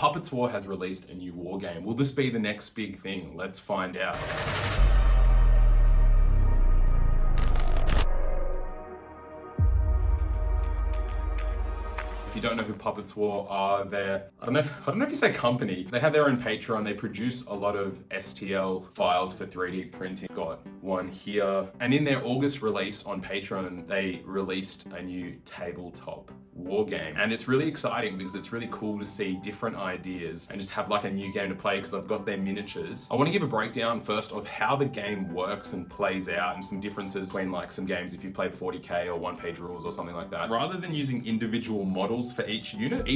Puppetswar has released a new wargame. Will this be the next big thing? Let's find out. If you don't know who Puppetswar are, they're, I don't know if you say company. They have their own Patreon. They produce a lot of STL files for 3D printing. Got one here. And in their August release on Patreon, they released a new tabletop war game. And it's really exciting because it's really cool to see different ideas and just have like a new game to play because I've got their miniatures. I want to give a breakdown first of how the game works and plays out and some differences between like some games if you played 40k or one-page rules or something like that. Rather than using individual models for each unit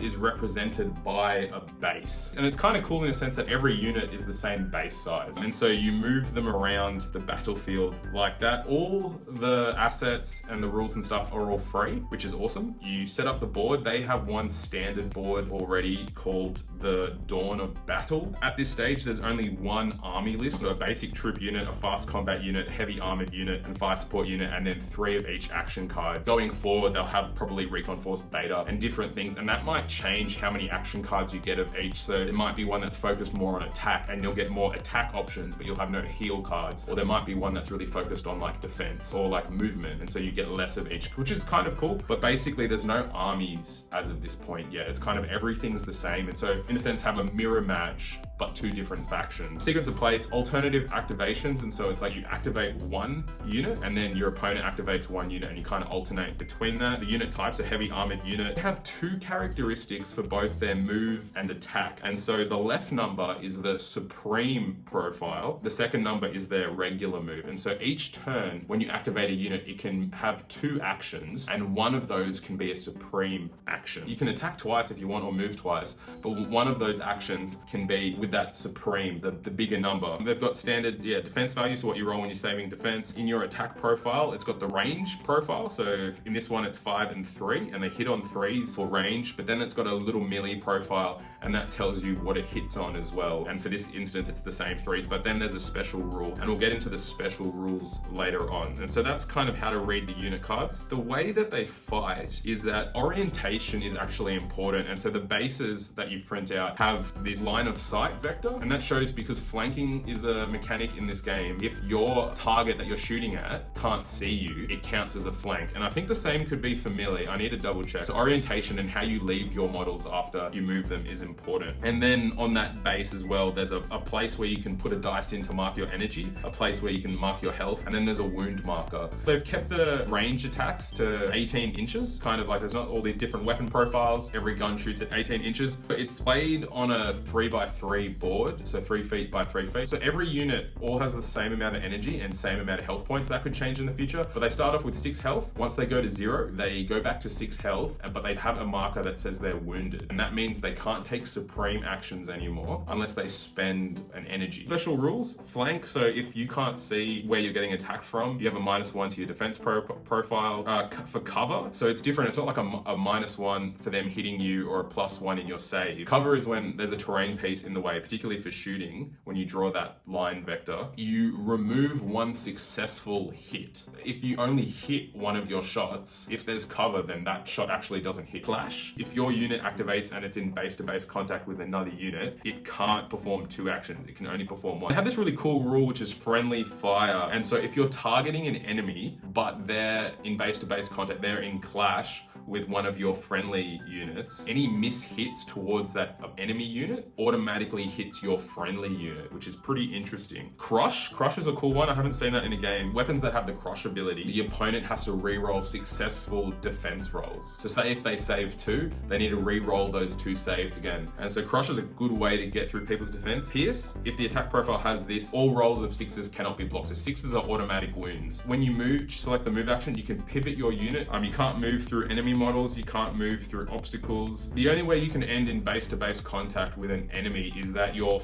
is represented by a base. And it's kind of cool in the sense that every unit is the same base size. And so you move them around the battlefield like that. All the assets and the rules and stuff are all free, which is awesome. You set up the board. They have one standard board already called the Dawn of Battle. At this stage, there's only one army list. So a basic troop unit, a fast combat unit, heavy armored unit, and fire support unit, and then 3 of each action cards. Going forward, they'll have probably Recon Force Beta and different things, and that might change how many action cards you get of each. So it might be one that's focused more on attack and you'll get more attack options, but you'll have no heal cards. Or there might be one that's really focused on like defense or like movement, and so you get less of each, which is kind of cool. But basically there's no armies as of this point yet. It's kind of everything's the same, and so in a sense have a mirror match but 2 different factions. Sequence of play, it's alternative activations, and so it's like you activate one unit and then your opponent activates one unit and you kind of alternate between that. The unit types, a heavy armored unit, they have 2 characteristics for both their move and attack. And so the left number is the supreme profile. The second number is their regular move. And so each turn when you activate a unit, it can have 2 actions and one of those can be a supreme action. You can attack twice if you want or move twice, but one of those actions can be with that supreme, the bigger number. They've got standard defense value, so what you roll when you're saving defense. In your attack profile, it's got the range profile. So in this one, it's 5 and 3, and they hit on 3s for range, but then it's got a little melee profile, and that tells you what it hits on as well. And for this instance, it's the same 3s, but then there's a special rule, and we'll get into the special rules later on. And so that's kind of how to read the unit cards. The way that they fight is that orientation is actually important, and so the bases that you print out have this line of sight vector, and that shows because flanking is a mechanic in this game. If your target that you're shooting at can't see you, it counts as a flank. And I think the same could be for melee. I need to double check. So orientation and how you leave your models after you move them is important. And then on that base as well, there's a place where you can put a dice in to mark your energy, a place where you can mark your health, and then there's a wound marker. They've kept the range attacks to 18 inches, kind of like there's not all these different weapon profiles. Every gun shoots at 18 inches, but it's played on a 3x3 board, so 3 feet by 3 feet. So every unit all has the same amount of energy and same amount of health points. That could change in the future, but they start off with 6 health. Once they go to 0, they go back to 6 health, but they have a marker that says they're wounded. And that means they can't take supreme actions anymore unless they spend an energy. Special rules, flank. So if you can't see where you're getting attacked from, you have a -1 to your defense profile. For cover, so it's different. It's not like a -1 for them hitting you or a +1 in your save. Cover is when there's a terrain piece in the way, particularly for shooting. When you draw that line vector, you remove 1 successful hit. If you only hit one of your shots, if there's cover, then that shot actually doesn't hit. Flash, if your unit activates and it's in base-to-base contact with another unit, it can't perform 2 actions. It can only perform 1. They have this really cool rule, which is friendly fire. And so if you're targeting an enemy, but they're in base-to-base contact, they're in clash with one of your friendly units, any miss hits towards that enemy unit automatically hits your friendly unit, which is pretty interesting. Crush is a cool one. I haven't seen that in a game. Weapons that have the crush ability, the opponent has to re-roll successful defense rolls. So say if they save 2, they need to re-roll those 2 saves again. And so crush is a good way to get through people's defense. Pierce, if the attack profile has this, all rolls of 6s cannot be blocked. So 6s are automatic wounds. When you move, select the move action, you can pivot your unit. You can't move through enemy models, you can't move through obstacles. The only way you can end in base-to-base contact with an enemy is that your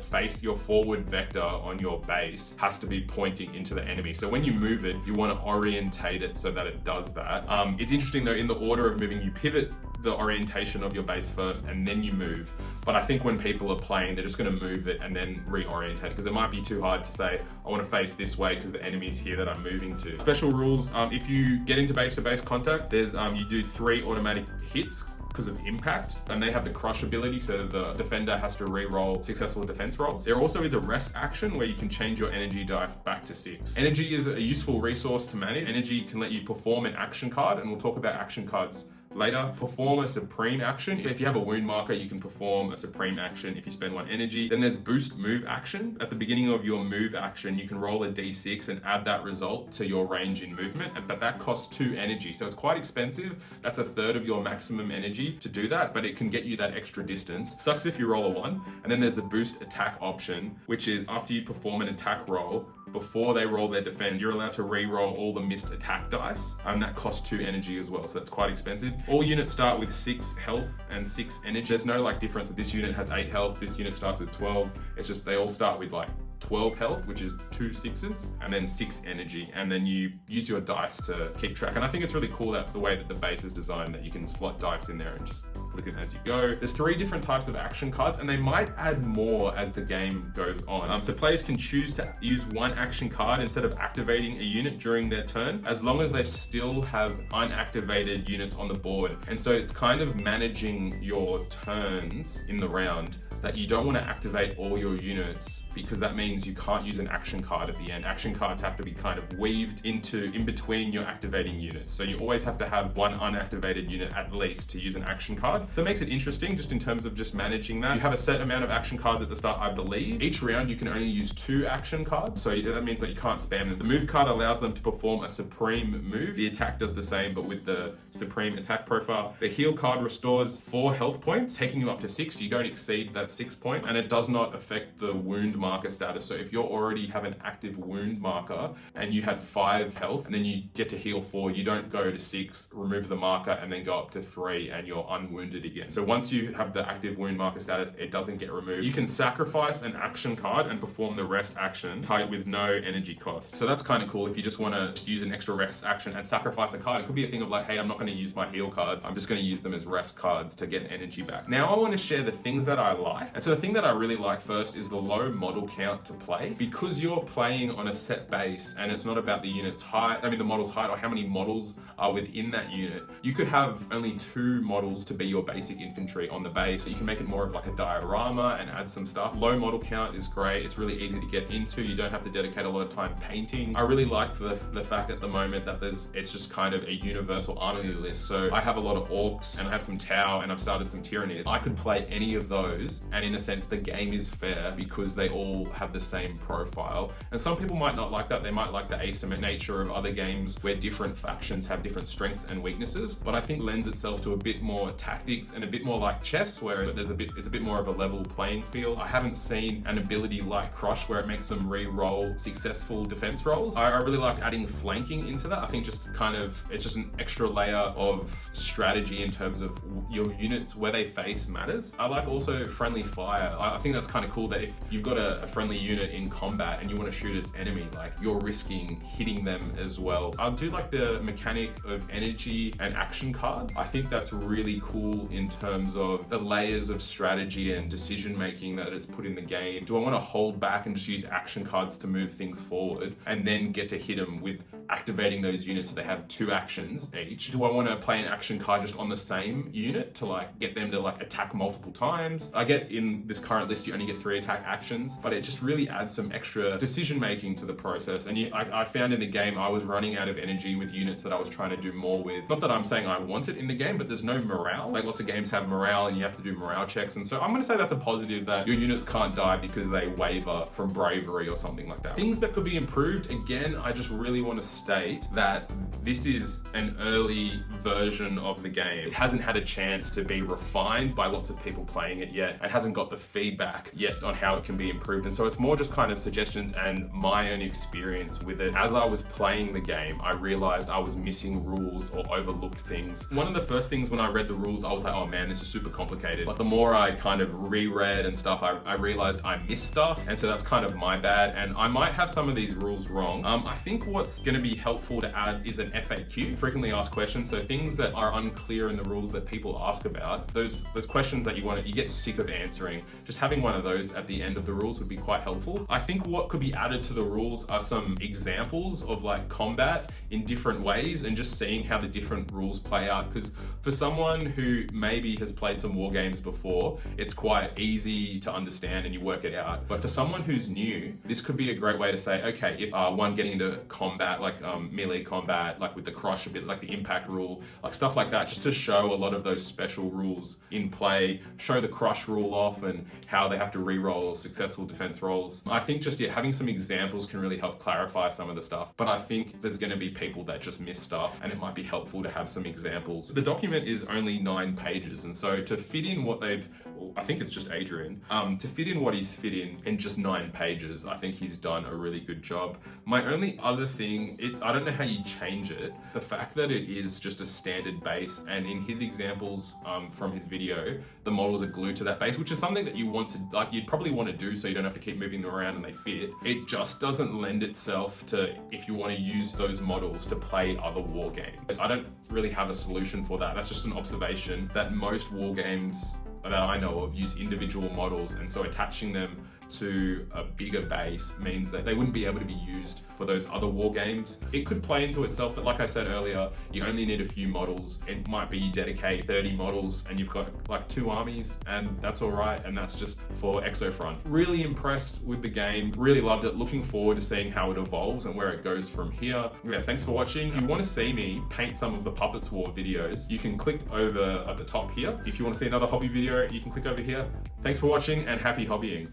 forward vector on your base has to be pointing into the enemy. So when you move it, you want to orientate it so that it does that. It's interesting though, in the order of moving, you pivot the orientation of your base first and then you move. But I think when people are playing, they're just going to move it and then reorientate it, because it might be too hard to say, I want to face this way because the enemy's here that I'm moving to. Special rules, if you get into base-to-base contact, there's you do 3 automatic hits because of impact, and they have the crush ability, so the defender has to re-roll successful defense rolls. There also is a rest action where you can change your energy dice back to 6. Energy is a useful resource to manage. Energy can let you perform an action card, and we'll talk about action cards later. Perform a supreme action. If you have a wound marker, you can perform a supreme action if you spend 1 energy. Then there's boost move action. At the beginning of your move action, you can roll a d6 and add that result to your range in movement, but that costs 2 energy, so it's quite expensive. That's 1/3 of your maximum energy to do that, but it can get you that extra distance. Sucks if you roll a 1. And then there's the boost attack option, which is after you perform an attack roll, before they roll their defense, you're allowed to re-roll all the missed attack dice, and that costs 2 energy as well, so that's quite expensive. All units start with 6 health and 6 energy. There's no like difference that this unit has 8 health, this unit starts with 12. It's just they all start with like 12 health, which is 2 6s, and then 6 energy, and then you use your dice to keep track. And I think it's really cool that the way that the base is designed, that you can slot dice in there and just click it as you go. There's 3 different types of action cards, and they might add more as the game goes on. So players can choose to use 1 action card instead of activating a unit during their turn, as long as they still have unactivated units on the board. And so it's kind of managing your turns in the round, that you don't want to activate all your units, because that means you can't use an action card at the end. Action cards have to be kind of weaved in between your activating units. So you always have to have 1 unactivated unit at least to use an action card. So it makes it interesting just in terms of just managing that. You have a set amount of action cards at the start, I believe. Each round you can only use 2 action cards, so that means that you can't spam them. The move card allows them to perform a supreme move. The attack does the same, but with the supreme attack profile. The heal card restores 4 health points, taking you up to 6. You don't exceed that 6 points, and it does not affect the wound marker status. So if you already have an active wound marker and you had 5 health and then you get to heal 4, you don't go to 6, remove the marker, and then go up to 3 and you're unwounded again. So once you have the active wound marker status, it doesn't get removed. You can sacrifice an action card and perform the rest action, tied with no energy cost. So that's kind of cool if you just want to use an extra rest action and sacrifice a card. It could be a thing of like, hey, I'm not going to use my heal cards, I'm just going to use them as rest cards to get energy back. Now I want to share the things that I like. And so the thing that I really like first is the low model count to play. Because you're playing on a set base and it's not about the unit's height, the model's height, or how many models are within that unit. You could have only 2 models to be your basic infantry on the base. You can make it more of like a diorama and add some stuff. Low model count is great. It's really easy to get into. You don't have to dedicate a lot of time painting. I really like the fact at the moment that it's just kind of a universal army list. So I have a lot of orcs and I have some Tau and I've started some Tyranids. I could play any of those, and in a sense the game is fair because they all have the same profile. And some people might not like that. They might like the asymmetric nature of other games where different factions have different strengths and weaknesses, but I think lends itself to a bit more tactics and a bit more like chess, where it's a bit more of a level playing field. I haven't seen an ability like Crush where it makes them re-roll successful defense rolls. I really like adding flanking into that. I think it's just an extra layer of strategy in terms of your units, where they face matters. I like also friendly fire. I think that's kind of cool that if you've got a friendly unit in combat and you want to shoot its enemy, like you're risking hitting them as well. I do like the mechanic of energy and action cards. I think that's really cool in terms of the layers of strategy and decision making that it's put in the game. Do I want to hold back and just use action cards to move things forward and then get to hit them with activating those units so they have 2 actions each? Do I want to play an action card just on the same unit to like get them to like attack multiple times? I get in this current list you only get 3 attack actions, but it just really adds some extra decision making to the process. And I found in the game I was running out of energy with units that I was trying to do more with. Not that I'm saying I want it in the game, but there's no morale. Like lots of games have morale and you have to do morale checks, and so I'm going to say that's a positive, that your units can't die because they waver from bravery or something like that. Things that could be improved, again, I just really want to state that this is an early version of the game. It hasn't had a chance to be refined by lots of people playing it yet. It hasn't got the feedback yet on how it can be improved, and so it's more just kind of suggestions and my own experience with it. As I was playing the game, I realized I was missing rules or overlooked things. One of the first things when I read the rules, I was like, oh man, this is super complicated. But the more I kind of reread and stuff, I realized I missed stuff, and so that's kind of my bad, and I might have some of these rules wrong. I think what's going to be helpful to add is an FAQ, frequently asked questions. So things that are unclear in the rules that people ask about, those questions that you get sick of answering, just having one of those at the end of the rules would be quite helpful. I think what could be added to the rules are some examples of like combat in different ways and just seeing how the different rules play out, because for someone who maybe has played some war games before, it's quite easy to understand and you work it out. But for someone who's new, this could be a great way to say, okay, if one getting into combat, like melee combat, like with the crush a bit, like the impact rule, like stuff like that, just to show a lot of those special rules in play, show the crush rule off and how they have to re-roll successful defense rolls. I think just having some examples can really help clarify some of the stuff, but I think there's going to be people that just miss stuff and it might be helpful to have some examples. The document is only 9 pages, and so to fit in what I think it's just Adrian, to fit in what he's fit in just 9 pages, I think he's done a really good job. My only other thing, I don't know how you change it. The fact that it is just a standard base, and in his examples from his video, the models are glued to that base, which is something that you'd probably want to do so you don't have to keep moving them around and they fit. It just doesn't lend itself to if you want to use those models to play other war games. I don't really have a solution for that. That's just an observation that most war games that I know of use individual models, and so attaching them to a bigger base means that they wouldn't be able to be used for those other war games. It could play into itself, but like I said earlier, you only need a few models. It might be you dedicate 30 models and you've got like 2 armies, and that's all right, and that's just for Exofront. Really impressed with the game, really loved it, looking forward to seeing how it evolves and where it goes from here. Yeah, thanks for watching. If you want to see me paint some of the Puppetswar videos, you can click over at the top here. If you want to see another hobby video, you can click over here. Thanks for watching and happy hobbying.